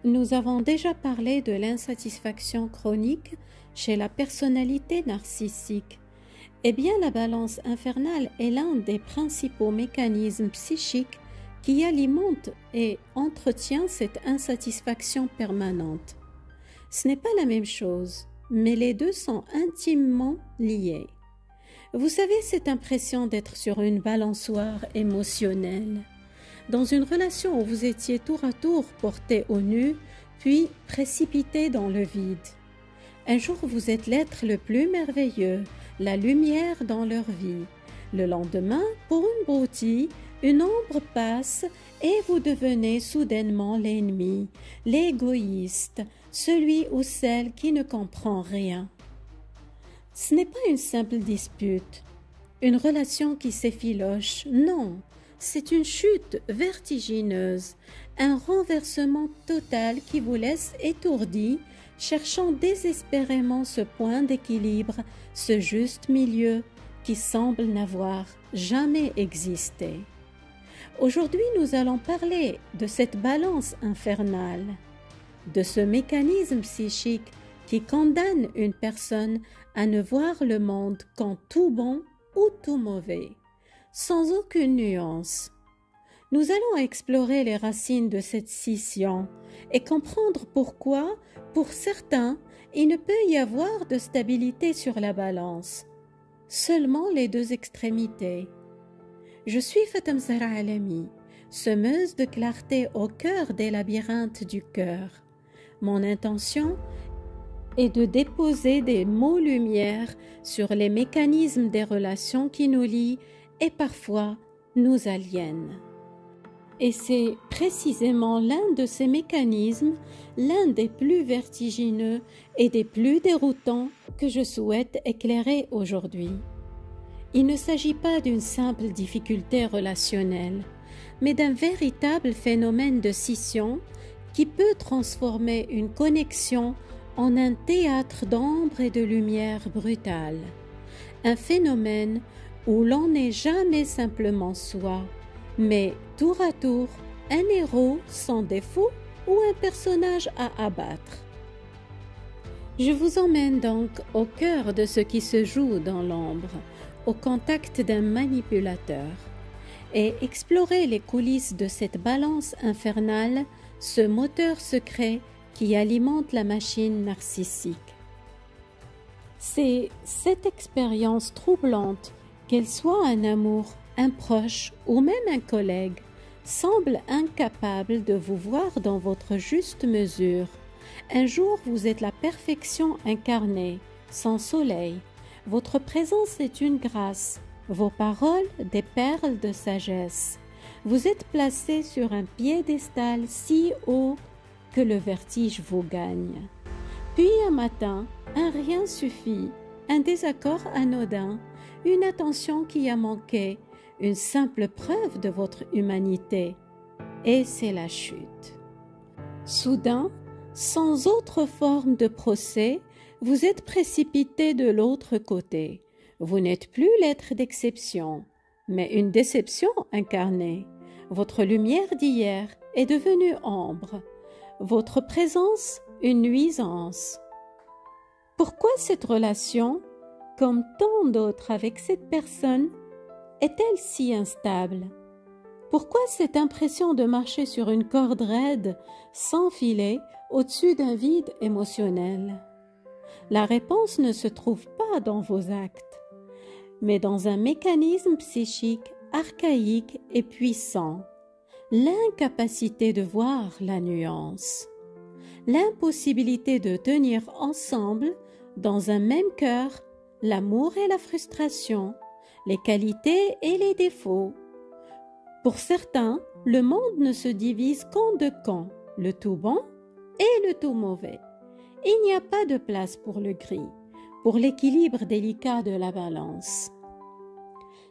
Nous avons déjà parlé de l'insatisfaction chronique chez la personnalité narcissique. Eh bien, la balance infernale est l'un des principaux mécanismes psychiques qui alimente et entretient cette insatisfaction permanente. Ce n'est pas la même chose, mais les deux sont intimement liés. Vous savez cette impression d'être sur une balançoire émotionnelle, dans une relation où vous étiez tour à tour porté au nu, puis précipité dans le vide. Un jour, vous êtes l'être le plus merveilleux, la lumière dans leur vie. Le lendemain, pour une broutille, une ombre passe et vous devenez soudainement l'ennemi, l'égoïste, celui ou celle qui ne comprend rien. Ce n'est pas une simple dispute, une relation qui s'effiloche, non, c'est une chute vertigineuse, un renversement total qui vous laisse étourdi, cherchant désespérément ce point d'équilibre, ce juste milieu qui semble n'avoir jamais existé. Aujourd'hui, nous allons parler de cette balance infernale, de ce mécanisme psychique qui condamne une personne à ne voir le monde qu'en tout bon ou tout mauvais, sans aucune nuance. Nous allons explorer les racines de cette scission et comprendre pourquoi, pour certains, il ne peut y avoir de stabilité sur la balance, seulement les deux extrémités. Je suis Fatem Zahra Alami, semeuse de clarté au cœur des labyrinthes du cœur. Mon intention est de déposer des mots-lumière sur les mécanismes des relations qui nous lient et parfois nous aliènent. Et c'est précisément l'un de ces mécanismes, l'un des plus vertigineux et des plus déroutants que je souhaite éclairer aujourd'hui. Il ne s'agit pas d'une simple difficulté relationnelle, mais d'un véritable phénomène de scission qui peut transformer une connexion en un théâtre d'ombre et de lumière brutale. Un phénomène où l'on n'est jamais simplement soi, mais tour à tour un héros sans défaut ou un personnage à abattre. Je vous emmène donc au cœur de ce qui se joue dans l'ombre, au contact d'un manipulateur, et explorer les coulisses de cette balance infernale, ce moteur secret qui alimente la machine narcissique. C'est cette expérience troublante, qu'elle soit un amour, un proche ou même un collègue, semble incapable de vous voir dans votre juste mesure. Un jour, vous êtes la perfection incarnée, sans soleil. Votre présence est une grâce, vos paroles des perles de sagesse. Vous êtes placé sur un piédestal si haut que le vertige vous gagne. Puis un matin, un rien suffit, un désaccord anodin, une attention qui a manqué, une simple preuve de votre humanité, et c'est la chute. Soudain, sans autre forme de procès, vous êtes précipité de l'autre côté. Vous n'êtes plus l'être d'exception, mais une déception incarnée. Votre lumière d'hier est devenue ombre, votre présence une nuisance. Pourquoi cette relation, comme tant d'autres avec cette personne, est-elle si instable? Pourquoi cette impression de marcher sur une corde raide, sans filet, au-dessus d'un vide émotionnel? La réponse ne se trouve pas dans vos actes, mais dans un mécanisme psychique archaïque et puissant, l'incapacité de voir la nuance, l'impossibilité de tenir ensemble, dans un même cœur, l'amour et la frustration, les qualités et les défauts. Pour certains, le monde ne se divise qu'en deux camps, le tout bon et le tout mauvais. Il n'y a pas de place pour le gris, pour l'équilibre délicat de la balance.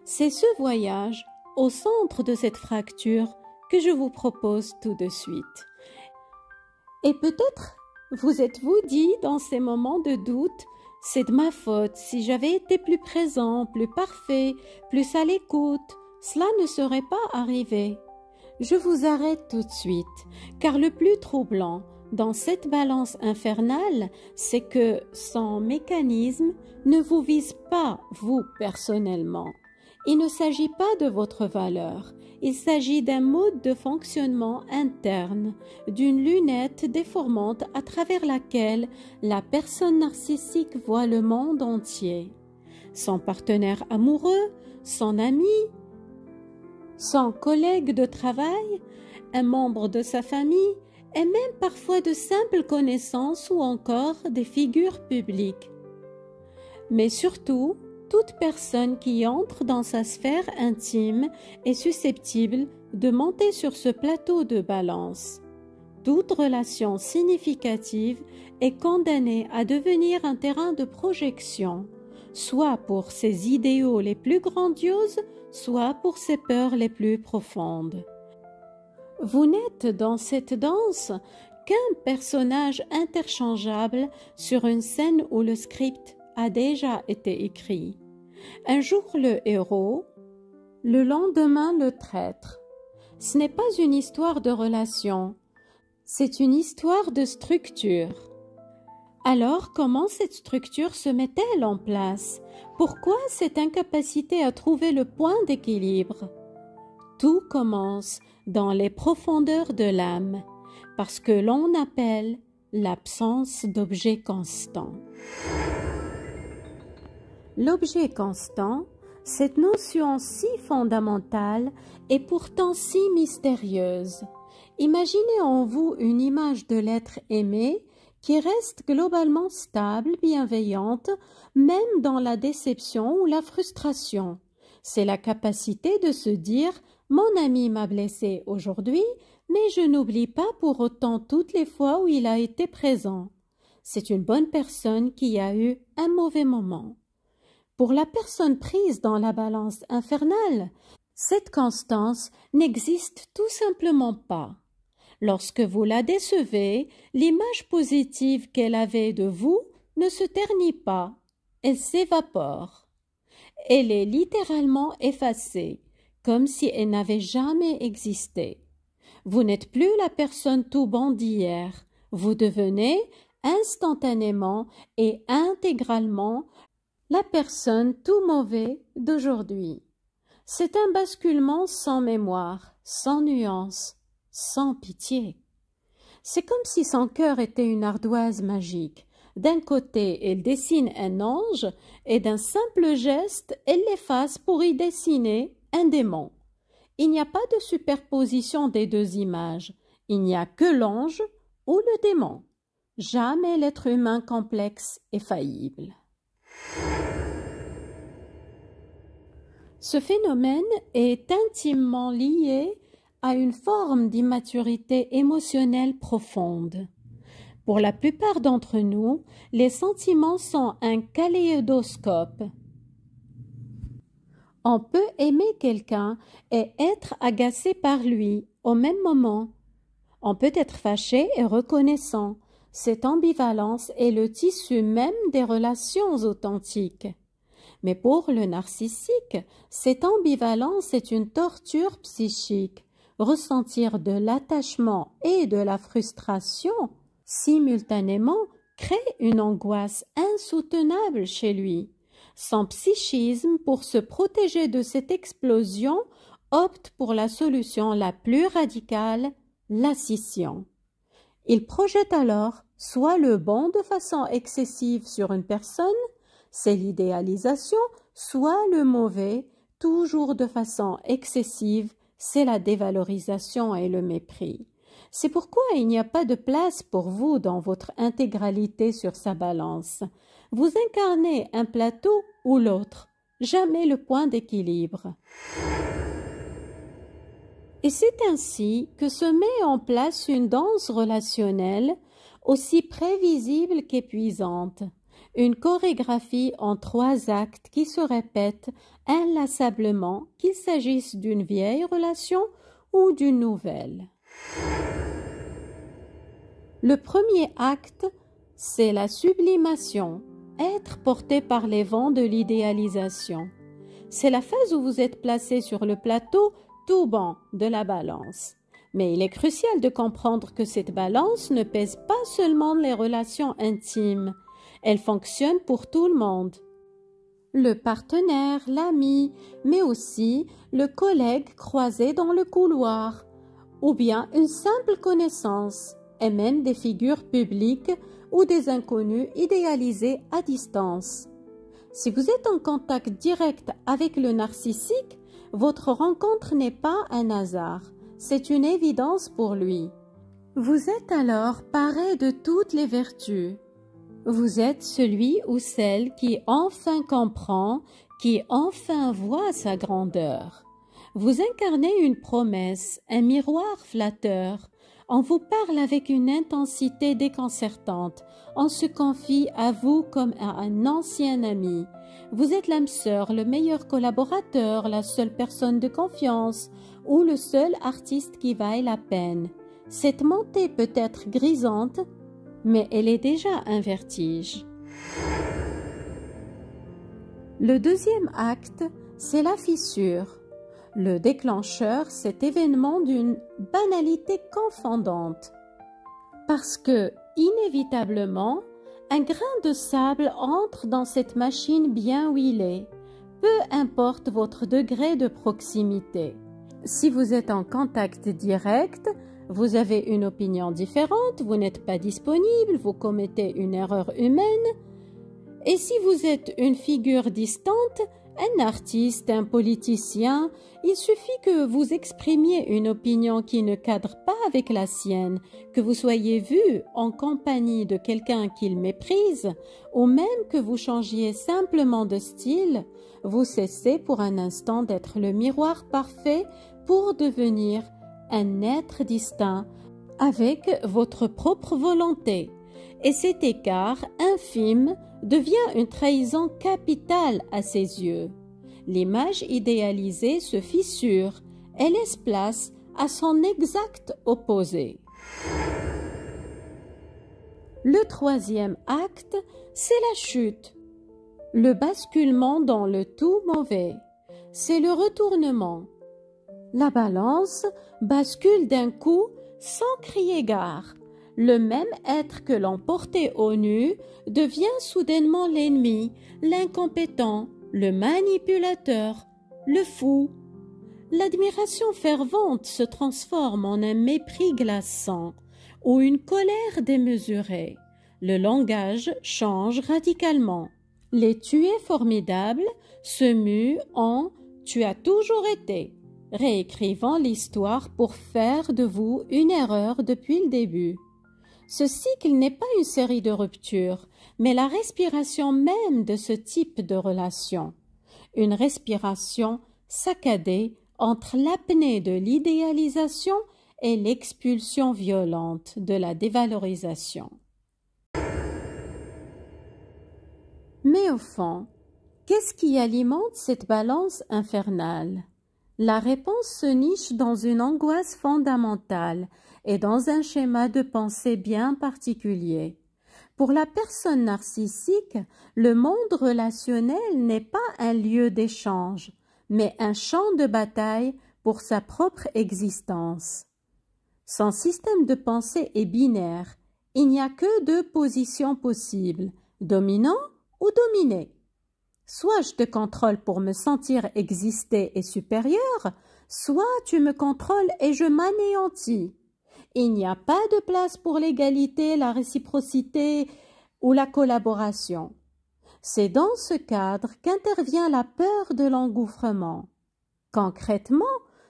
C'est ce voyage au centre de cette fracture que je vous propose tout de suite. Et peut-être vous êtes-vous dit dans ces moments de doute, c'est de ma faute, si j'avais été plus présent, plus parfait, plus à l'écoute, cela ne serait pas arrivé. Je vous arrête tout de suite, car le plus troublant, dans cette balance infernale, c'est que son mécanisme ne vous vise pas, vous, personnellement. Il ne s'agit pas de votre valeur, il s'agit d'un mode de fonctionnement interne, d'une lunette déformante à travers laquelle la personne narcissique voit le monde entier. Son partenaire amoureux, son ami, son collègue de travail, un membre de sa famille, et même parfois de simples connaissances ou encore des figures publiques. Mais surtout, toute personne qui entre dans sa sphère intime est susceptible de monter sur ce plateau de balance. Toute relation significative est condamnée à devenir un terrain de projection, soit pour ses idéaux les plus grandioses, soit pour ses peurs les plus profondes. Vous n'êtes dans cette danse qu'un personnage interchangeable sur une scène où le script a déjà été écrit. Un jour le héros, le lendemain le traître. Ce n'est pas une histoire de relation, c'est une histoire de structure. Alors, comment cette structure se met-elle en place? Pourquoi cette incapacité à trouver le point d'équilibre? Tout commence dans les profondeurs de l'âme, parce que l'on appelle l'absence d'objet constant. L'objet constant, cette notion si fondamentale et pourtant si mystérieuse. Imaginez en vous une image de l'être aimé qui reste globalement stable, bienveillante, même dans la déception ou la frustration. C'est la capacité de se dire « Mon ami m'a blessé aujourd'hui, mais je n'oublie pas pour autant toutes les fois où il a été présent. » C'est une bonne personne qui a eu un mauvais moment. Pour la personne prise dans la balance infernale, cette constance n'existe tout simplement pas. Lorsque vous la décevez, l'image positive qu'elle avait de vous ne se ternit pas, elle s'évapore. Elle est littéralement effacée, comme si elle n'avait jamais existé. Vous n'êtes plus la personne tout bon d'hier, vous devenez instantanément et intégralement la personne tout mauvais d'aujourd'hui. C'est un basculement sans mémoire, sans nuance, sans pitié. C'est comme si son cœur était une ardoise magique. D'un côté, elle dessine un ange, et d'un simple geste, elle l'efface pour y dessiner un démon. Il n'y a pas de superposition des deux images. Il n'y a que l'ange ou le démon. Jamais l'être humain complexe et faillible. Ce phénomène est intimement lié à une forme d'immaturité émotionnelle profonde. Pour la plupart d'entre nous, les sentiments sont un kaléidoscope. On peut aimer quelqu'un et être agacé par lui au même moment. On peut être fâché et reconnaissant. Cette ambivalence est le tissu même des relations authentiques. Mais pour le narcissique, cette ambivalence est une torture psychique. Ressentir de l'attachement et de la frustration simultanément crée une angoisse insoutenable chez lui. Son psychisme, pour se protéger de cette explosion, opte pour la solution la plus radicale, la scission. Il projette alors soit le bon de façon excessive sur une personne, c'est l'idéalisation, soit le mauvais, toujours de façon excessive, c'est la dévalorisation et le mépris. C'est pourquoi il n'y a pas de place pour vous dans votre intégralité sur sa balance. Vous incarnez un plateau ou l'autre, jamais le point d'équilibre. Et c'est ainsi que se met en place une danse relationnelle aussi prévisible qu'épuisante. Une chorégraphie en 3 actes qui se répètent inlassablement, qu'il s'agisse d'une vieille relation ou d'une nouvelle. Le premier acte, c'est la sublimation, être porté par les vents de l'idéalisation. C'est la phase où vous êtes placé sur le plateau tout bas de la balance. Mais il est crucial de comprendre que cette balance ne pèse pas seulement les relations intimes, elle fonctionne pour tout le monde. Le partenaire, l'ami, mais aussi le collègue croisé dans le couloir, ou bien une simple connaissance, et même des figures publiques ou des inconnus idéalisés à distance. Si vous êtes en contact direct avec le narcissique, votre rencontre n'est pas un hasard, c'est une évidence pour lui. Vous êtes alors paré de toutes les vertus. Vous êtes celui ou celle qui enfin comprend, qui enfin voit sa grandeur. Vous incarnez une promesse, un miroir flatteur. On vous parle avec une intensité déconcertante. On se confie à vous comme à un ancien ami. Vous êtes l'âme sœur, le meilleur collaborateur, la seule personne de confiance ou le seul artiste qui vaille la peine. Cette montée peut être grisante, mais elle est déjà un vertige. Le deuxième acte, c'est la fissure. Le déclencheur, cet événement d'une banalité confondante. Parce que, inévitablement, un grain de sable entre dans cette machine bien huilée, peu importe votre degré de proximité. Si vous êtes en contact direct, vous avez une opinion différente, vous n'êtes pas disponible, vous commettez une erreur humaine. Et si vous êtes une figure distante, un artiste, un politicien, il suffit que vous exprimiez une opinion qui ne cadre pas avec la sienne, que vous soyez vu en compagnie de quelqu'un qu'il méprise, ou même que vous changiez simplement de style, vous cessez pour un instant d'être le miroir parfait pour devenir un être distinct avec votre propre volonté. Et cet écart infime devient une trahison capitale à ses yeux. L'image idéalisée se fissure et laisse place à son exact opposé. Le troisième acte, c'est la chute. Le basculement dans le tout mauvais, c'est le retournement. La balance bascule d'un coup sans crier gare. Le même être que l'on portait au nu devient soudainement l'ennemi, l'incompétent, le manipulateur, le fou. L'admiration fervente se transforme en un mépris glaçant ou une colère démesurée. Le langage change radicalement. Les tu es formidable se muent en tu as toujours été, réécrivant l'histoire pour faire de vous une erreur depuis le début. Ce cycle n'est pas une série de ruptures, mais la respiration même de ce type de relation. Une respiration saccadée entre l'apnée de l'idéalisation et l'expulsion violente de la dévalorisation. Mais au fond, qu'est-ce qui alimente cette balance infernale? La réponse se niche dans une angoisse fondamentale et dans un schéma de pensée bien particulier. Pour la personne narcissique, le monde relationnel n'est pas un lieu d'échange, mais un champ de bataille pour sa propre existence. Son système de pensée est binaire. Il n'y a que deux positions possibles, dominant ou dominé. Soit je te contrôle pour me sentir exister et supérieur, soit tu me contrôles et je m'anéantis. Il n'y a pas de place pour l'égalité, la réciprocité ou la collaboration. C'est dans ce cadre qu'intervient la peur de l'engouffrement. Concrètement,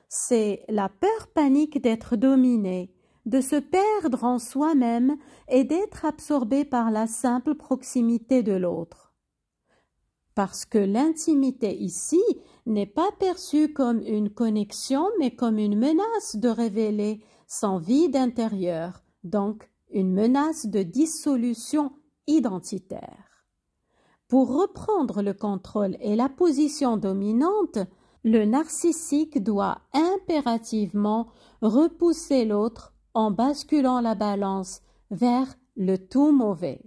c'est la peur panique d'être dominé, de se perdre en soi-même et d'être absorbé par la simple proximité de l'autre. Parce que l'intimité ici n'est pas perçue comme une connexion, mais comme une menace de révéler son vide intérieur, donc une menace de dissolution identitaire. Pour reprendre le contrôle et la position dominante, le narcissique doit impérativement repousser l'autre en basculant la balance vers le tout mauvais.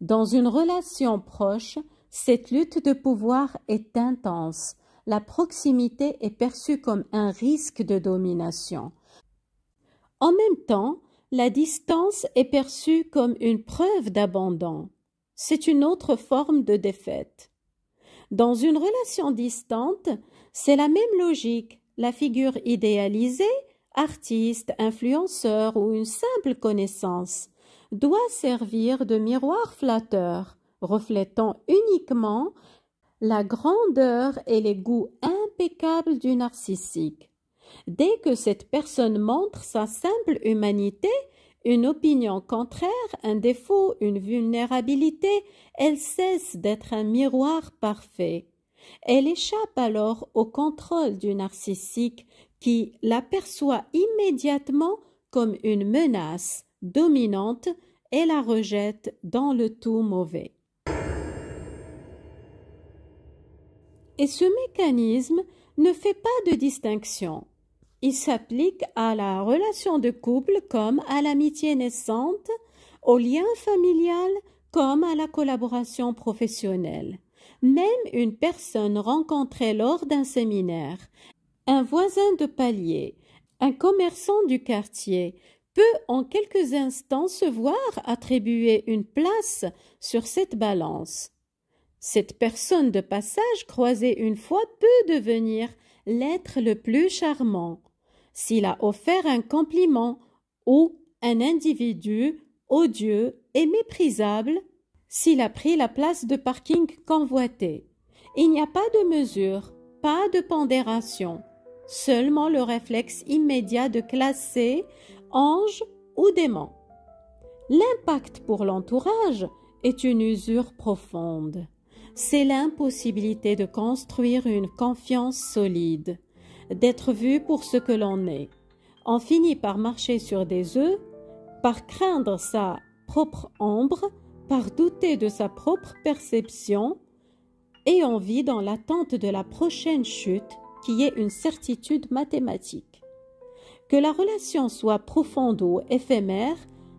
Dans une relation proche, cette lutte de pouvoir est intense. La proximité est perçue comme un risque de domination. En même temps, la distance est perçue comme une preuve d'abandon. C'est une autre forme de défaite. Dans une relation distante, c'est la même logique. La figure idéalisée, artiste, influenceur ou une simple connaissance, doit servir de miroir flatteur, reflétant uniquement la grandeur et les goûts impeccables du narcissique. Dès que cette personne montre sa simple humanité, une opinion contraire, un défaut, une vulnérabilité, elle cesse d'être un miroir parfait. Elle échappe alors au contrôle du narcissique qui l'aperçoit immédiatement comme une menace dominante et la rejette dans le tout mauvais. Et ce mécanisme ne fait pas de distinction. Il s'applique à la relation de couple comme à l'amitié naissante, au lien familial comme à la collaboration professionnelle. Même une personne rencontrée lors d'un séminaire, un voisin de palier, un commerçant du quartier peut en quelques instants se voir attribuer une place sur cette balance. Cette personne de passage croisée une fois peut devenir l'être le plus charmant. S'il a offert un compliment ou un individu odieux et méprisable, s'il a pris la place de parking convoitée. Il n'y a pas de mesure, pas de pondération, seulement le réflexe immédiat de classer ange ou démon. L'impact pour l'entourage est une usure profonde. C'est l'impossibilité de construire une confiance solide, d'être vu pour ce que l'on est. On finit par marcher sur des œufs, par craindre sa propre ombre, par douter de sa propre perception, et on vit dans l'attente de la prochaine chute qui est une certitude mathématique. Que la relation soit profonde ou éphémère,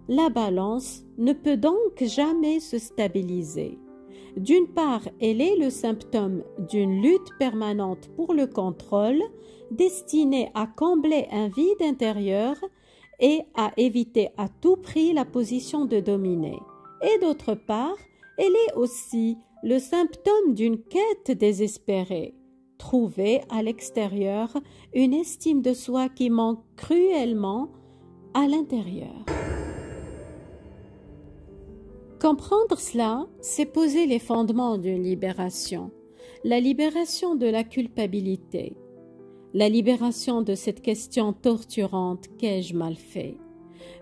la balance ne peut donc jamais se stabiliser. D'une part, elle est le symptôme d'une lutte permanente pour le contrôle, destinée à combler un vide intérieur et à éviter à tout prix la position de dominé. Et d'autre part, elle est aussi le symptôme d'une quête désespérée. Trouver à l'extérieur une estime de soi qui manque cruellement à l'intérieur. Comprendre cela, c'est poser les fondements d'une libération. La libération de la culpabilité. La libération de cette question torturante « qu'ai-je mal fait ?»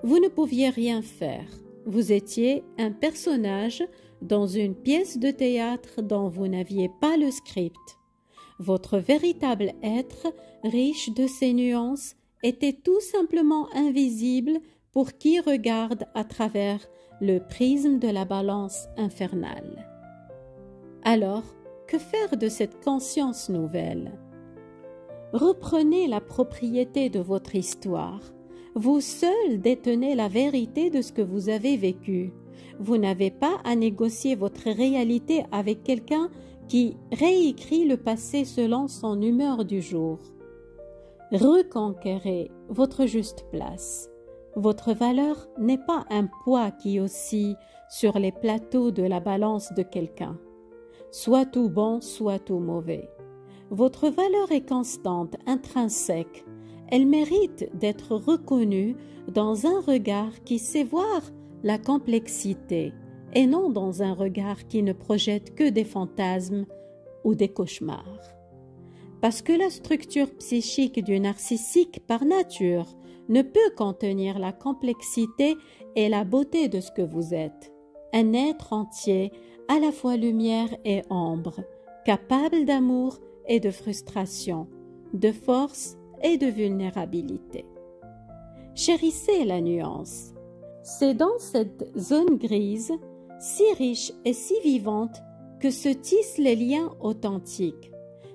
Vous ne pouviez rien faire. Vous étiez un personnage dans une pièce de théâtre dont vous n'aviez pas le script. Votre véritable être, riche de ses nuances, était tout simplement invisible pour qui regarde à travers le prisme de la balance infernale. Alors, que faire de cette conscience nouvelle? Reprenez la propriété de votre histoire. Vous seul détenez la vérité de ce que vous avez vécu. Vous n'avez pas à négocier votre réalité avec quelqu'un qui réécrit le passé selon son humeur du jour. Reconquérez votre juste place. Votre valeur n'est pas un poids qui oscille sur les plateaux de la balance de quelqu'un. Soit tout bon, soit tout mauvais. Votre valeur est constante, intrinsèque. Elle mérite d'être reconnue dans un regard qui sait voir la complexité et non dans un regard qui ne projette que des fantasmes ou des cauchemars. Parce que la structure psychique du narcissique par nature ne peut contenir la complexité et la beauté de ce que vous êtes. Un être entier, à la fois lumière et ombre, capable d'amour et de frustration, de force et de vulnérabilité. Chérissez la nuance. C'est dans cette zone grise, si riche et si vivante, que se tissent les liens authentiques.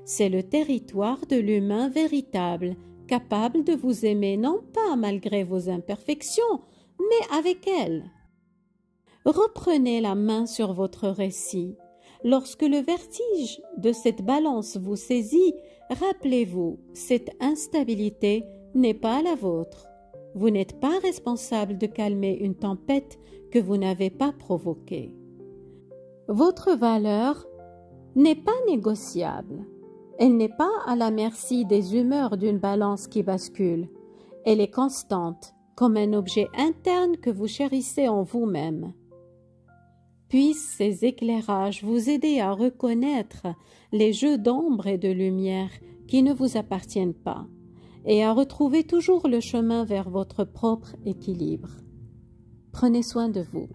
C'est le territoire de l'humain véritable, capable de vous aimer non pas malgré vos imperfections, mais avec elles. Reprenez la main sur votre récit. Lorsque le vertige de cette balance vous saisit, rappelez-vous, cette instabilité n'est pas la vôtre. Vous n'êtes pas responsable de calmer une tempête que vous n'avez pas provoquée. Votre valeur n'est pas négociable. Elle n'est pas à la merci des humeurs d'une balance qui bascule. Elle est constante, comme un objet interne que vous chérissez en vous-même. Puissent ces éclairages vous aider à reconnaître les jeux d'ombre et de lumière qui ne vous appartiennent pas et à retrouver toujours le chemin vers votre propre équilibre. Prenez soin de vous.